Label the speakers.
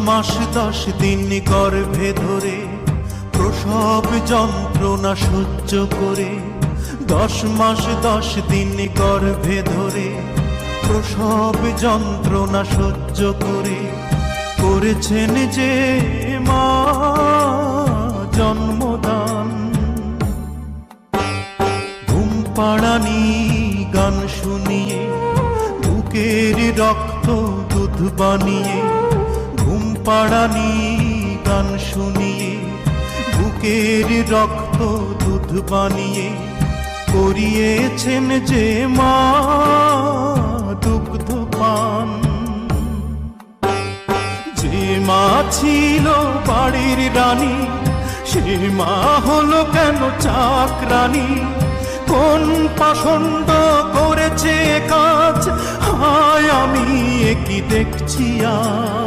Speaker 1: মাস 10 দিন গর্ভে ধরে প্রসব যন্ত্রণা সহ্য করে, 10 মাস 10 দিন গর্ভে ধরে প্রসব যন্ত্রণা সহ্য করে করেছেন যে মা জন্মদান। ঘুম পাড়ানি গান শুনিয়ে বুকের রক্ত দুধ বানিয়ে, ঘুম পাড়ানি গান শুনিয়ে বুকের রক্ত দুধ বানিয়ে করিয়েছেন যে মা দুগ্ধ পান। যে মা ছিল বাড়ির রানী, সে মা হলো কেন চাকরানী? কোন পাষণ্ড করেছে কাজ, হায় আমি কি দেখছি আজ।